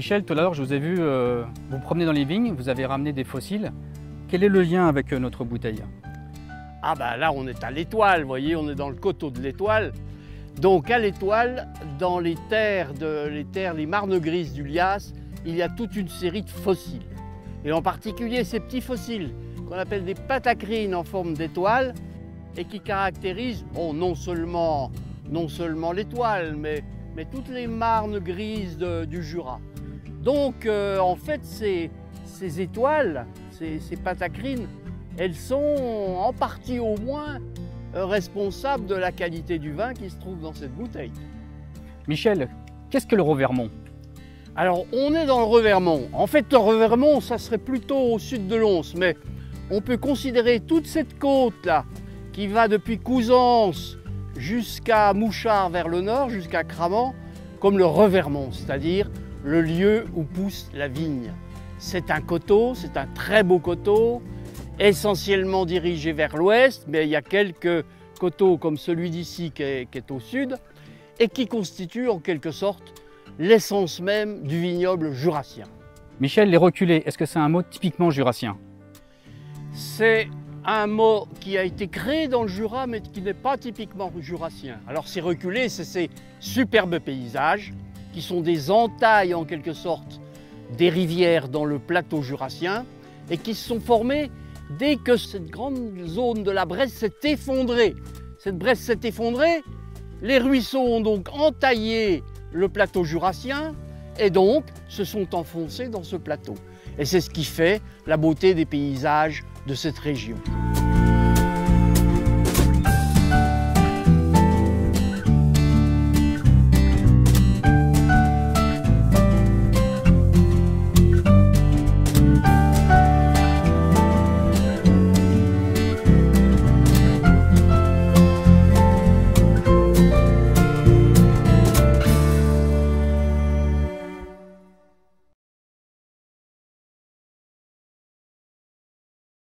Michel, tout à l'heure, je vous ai vu vous promener dans les vignes, vous avez ramené des fossiles. Quel est le lien avec notre bouteille? Ah bah là, on est à l'Étoile, vous voyez, on est dans le coteau de l'Étoile. Donc à l'Étoile, dans les terres, les marnes grises du Lias, il y a toute une série de fossiles. Et en particulier ces petits fossiles qu'on appelle des patacrines en forme d'étoile et qui caractérisent non seulement l'Étoile, mais toutes les marnes grises du Jura. Donc en fait, ces étoiles, ces patacrines, elles sont en partie au moins responsables de la qualité du vin qui se trouve dans cette bouteille. Michel, qu'est-ce que le Revermont? Alors, on est dans le Revermont. En fait, le Revermont, ça serait plutôt au sud de Lons, mais on peut considérer toute cette côte-là, qui va depuis Couzance jusqu'à Mouchard vers le nord, jusqu'à Cramant, comme le Revermont, c'est-à-dire le lieu où pousse la vigne. C'est un coteau, c'est un très beau coteau, essentiellement dirigé vers l'ouest, mais il y a quelques coteaux comme celui d'ici qui est au sud, et qui constitue en quelque sorte l'essence même du vignoble jurassien. Michel, les reculés, est-ce que c'est un mot typiquement jurassien? C'est un mot qui a été créé dans le Jura, mais qui n'est pas typiquement jurassien. Alors ces reculés, c'est ces superbes paysages, qui sont des entailles en quelque sorte des rivières dans le plateau jurassien, et qui se sont formés dès que cette grande zone de la Bresse s'est effondrée. Cette Bresse s'est effondrée, les ruisseaux ont donc entaillé le plateau jurassien et donc se sont enfoncés dans ce plateau. Et c'est ce qui fait la beauté des paysages de cette région.